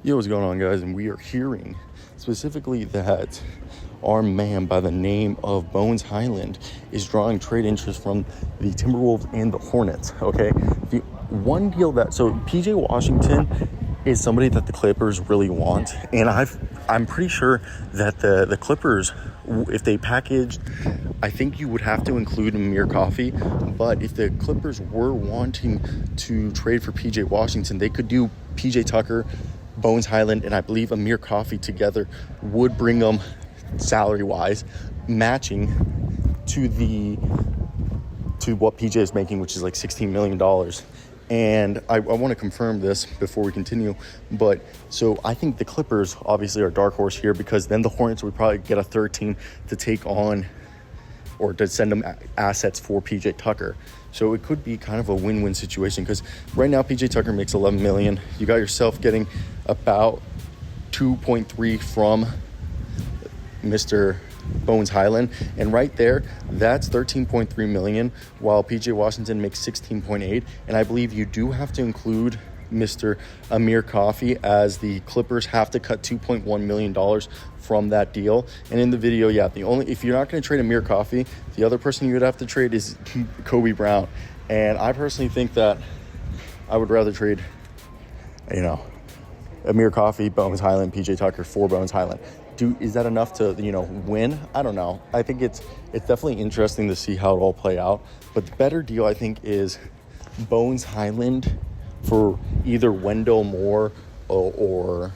Yo, what's going on, guys? And we are hearing specifically that our man by the name of Bones Hyland is drawing trade interest from the Timberwolves and the Hornets. Okay, the one deal that PJ Washington is somebody that the Clippers really want, and I'm pretty sure that the Clippers, if they packaged, I think you would have to include Amir Coffey, but if the Clippers were wanting to trade for PJ Washington, they could do PJ Tucker, Bones Hyland, and I believe Amir Coffey together would bring them salary-wise matching to what PJ is making, which is like $16 million. And I want to confirm this before we continue. But so I think the Clippers obviously are dark horse here, because then the Hornets would probably get a third team to take on or to send them assets for PJ Tucker. So it could be kind of a win-win situation, because right now PJ Tucker makes $11 million. You got yourself getting about 2.3 from Mr. Bones Hyland, and right there, that's $13.3 million, while PJ Washington makes 16.8. And I believe you do have to include Mr. Amir Coffey, as the Clippers have to cut $2.1 million from that deal. And in the video, if you're not going to trade Amir Coffey, the other person you would have to trade is Kobe Brown. And I personally think that I would rather trade, Amir Coffey, Bones Hyland, PJ Tucker for Bones Hyland. Is that enough to, win? I don't know. I think it's definitely interesting to see how it all play out. But the better deal, I think, is Bones Hyland for either Wendell Moore or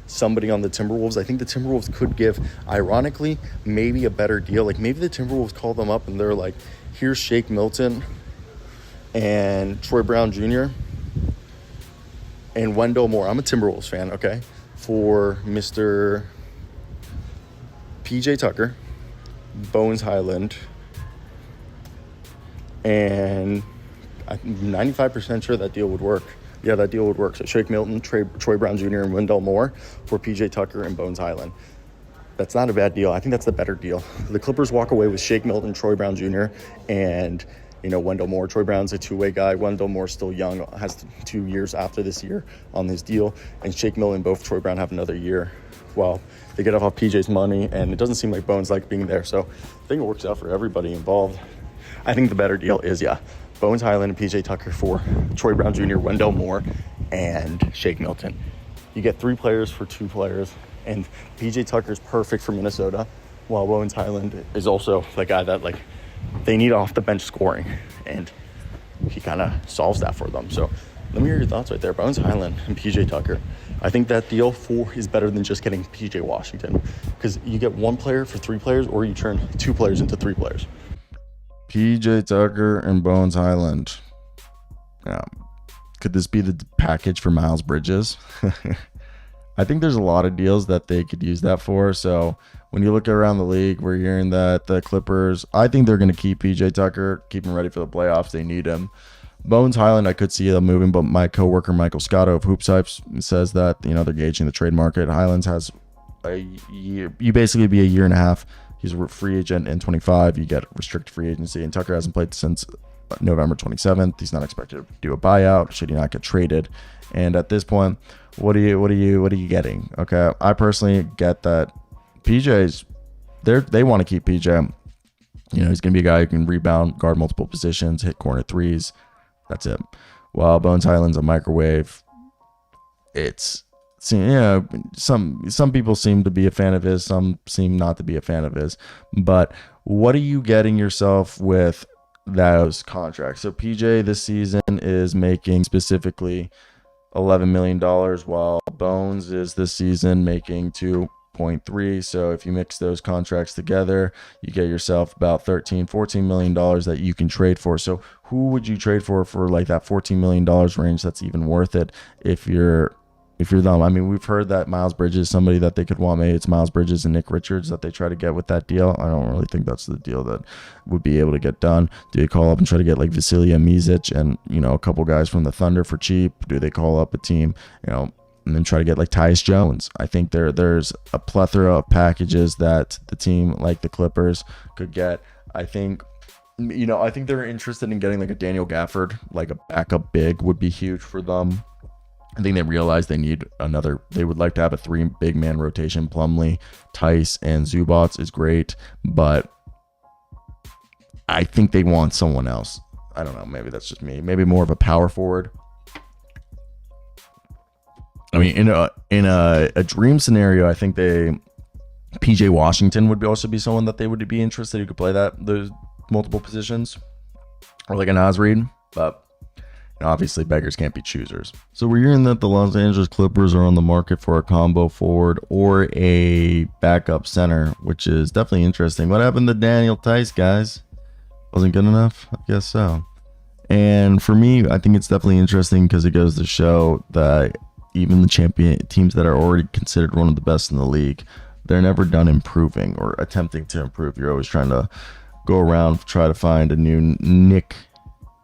somebody on the Timberwolves. I think the Timberwolves could give, ironically, maybe a better deal. Like, maybe the Timberwolves call them up and they're like, here's Shake Milton and Troy Brown Jr. and Wendell Moore. I'm a Timberwolves fan, okay? For Mr. PJ Tucker, Bones Hyland, and I'm 95% sure that deal would work. Yeah, that deal would work. So Shake Milton, Troy Brown Jr., and Wendell Moore for PJ Tucker and Bones Hyland. That's not a bad deal. I think that's the better deal. The Clippers walk away with Shake Milton, Troy Brown Jr., and Wendell Moore. Troy Brown's a two-way guy. Wendell Moore's still young, has 2 years after this year on this deal. And Shake Milton, both Troy Brown have another year. Well, they get off PJ's money, and it doesn't seem like Bones like being there. So I think it works out for everybody involved. I think the better deal is, Bones Hyland and PJ Tucker for Troy Brown Jr., Wendell Moore, and Shake Milton. You get 3 players for 2 players, and PJ Tucker's perfect for Minnesota, while Bones Hyland is also the guy that, they need off-the-bench scoring, and he kind of solves that for them. So let me hear your thoughts right there. Bones Hyland and PJ Tucker. I think that deal is better than just getting PJ Washington, because you get 1 player for 3 players, or you turn 2 players into 3 players. PJ Tucker and Bones Hyland. Could this be the package for Miles Bridges? I think there's a lot of deals that they could use that for. So when you look around the league, we're hearing that the Clippers, I think they're going to keep PJ Tucker, keep him ready for the playoffs. They need him. Bones Hyland, I could see them moving, but my coworker Michael Scotto of HoopsHype says that they're gauging the trade market. Hyland has a year. You basically be a year and a half. He's a free agent in 25. You get restricted free agency, and Tucker hasn't played since November 27th. He's not expected to do a buyout. Should he not get traded? And at this point, what are you getting? Okay, I personally get that PJ's they want to keep PJ. He's gonna be a guy who can rebound, guard multiple positions, hit corner threes. That's it. While Bones Hyland's a microwave. Some people seem to be a fan of his, some seem not to be a fan of his. But what are you getting yourself with those contracts? So PJ this season is making specifically $11 million, while Bones is this season making 2.3. So if you mix those contracts together, you get yourself about $13-14 million that you can trade for. So who would you trade for that $14 million range that's even worth it if you're them? I mean, we've heard that Miles Bridges is somebody that they could want. Maybe it's Miles Bridges and Nick Richards that they try to get with that deal. I don't really think that's the deal that would be able to get done. Do they call up and try to get Vasilija Micic and, a couple guys from the Thunder for cheap? Do they call up a team, and then try to get Tyus Jones? I think there's a plethora of packages that the team like the Clippers could get. I think they're interested in getting a Daniel Gafford, a backup big would be huge for them. I think they realize they would like to have a 3 big man rotation. Plumlee, Tice, and Zubats is great, but I think they want someone else. I don't know. Maybe that's just me. Maybe more of a power forward. I mean, in a dream scenario, I think PJ Washington would also be someone that they would be interested who could play those multiple positions, or like a Naz Reid, but obviously beggars can't be choosers. So we're hearing that the Los Angeles Clippers are on the market for a combo forward or a backup center, which is definitely interesting. What happened to Daniel Tice, guys? Wasn't good enough? I guess so. And for me, I think it's definitely interesting because it goes to show that even the champion teams that are already considered one of the best in the league, they're never done improving or attempting to improve. You're always trying to go around, try to find a new nick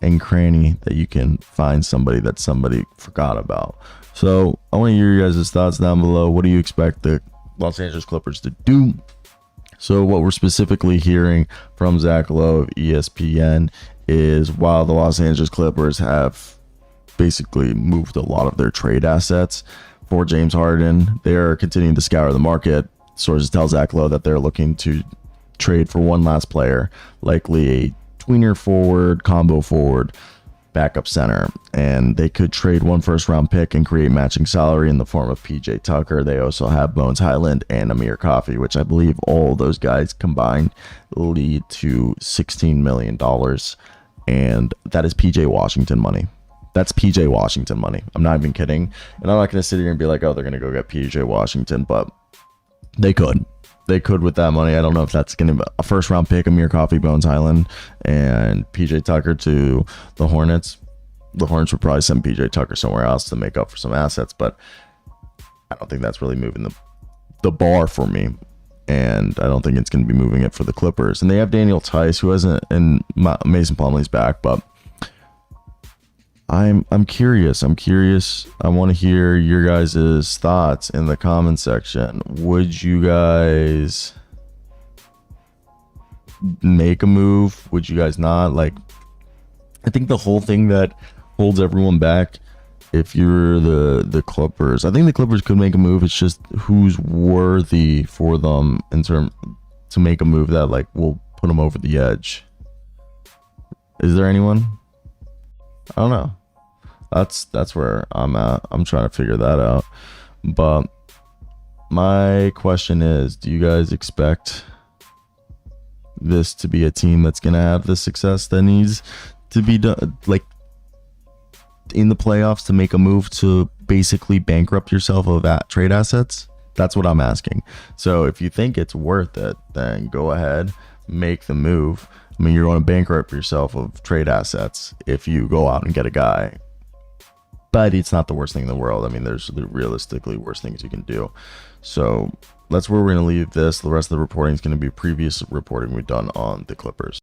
and cranny that you can find somebody that somebody forgot about. So I want to hear your guys' thoughts down below. What do you expect the Los Angeles Clippers to do? So what we're specifically hearing from Zach Lowe of ESPN is while the Los Angeles Clippers have basically moved a lot of their trade assets for James Harden, they're continuing to scour the market. Sources tell Zach Lowe that they're looking to trade for one last player, likely a tweener forward, combo forward, backup center, and they could trade 1 first-round pick and create matching salary in the form of PJ Tucker. They also have Bones Hyland and Amir Coffey, which I believe all those guys combined lead to $16 million, and that is PJ Washington money. That's PJ Washington money. I'm not even kidding, and I'm not going to sit here and be like, oh, they're going to go get PJ Washington, but they could. They could with that money. I don't know if that's going to be a first-round pick, Amir Coffey, Bones Hyland, and PJ Tucker to the Hornets. The Hornets would probably send PJ Tucker somewhere else to make up for some assets, but I don't think that's really moving the bar for me, and I don't think it's going to be moving it for the Clippers. And they have Daniel Tice, who hasn't, and Mason Plumlee's back, but I'm curious. I want to hear your guys' thoughts in the comment section. Would you guys make a move? Would you guys not? Like, I think the whole thing that holds everyone back, if you're the Clippers, I think the Clippers could make a move. It's just who's worthy for them to make a move that like will put them over the edge. Is there anyone? I don't know. That's where I'm at. I'm trying to figure that out. But my question is, do you guys expect this to be a team that's going to have the success that needs to be done, like in the playoffs, to make a move to basically bankrupt yourself of trade assets? That's what I'm asking. So if you think it's worth it, then go ahead, make the move. I mean, you're going to bankrupt yourself of trade assets if you go out and get a guy. But it's not the worst thing in the world. I mean, there's realistically worse things you can do. So that's where we're going to leave this. The rest of the reporting is going to be previous reporting we've done on the Clippers.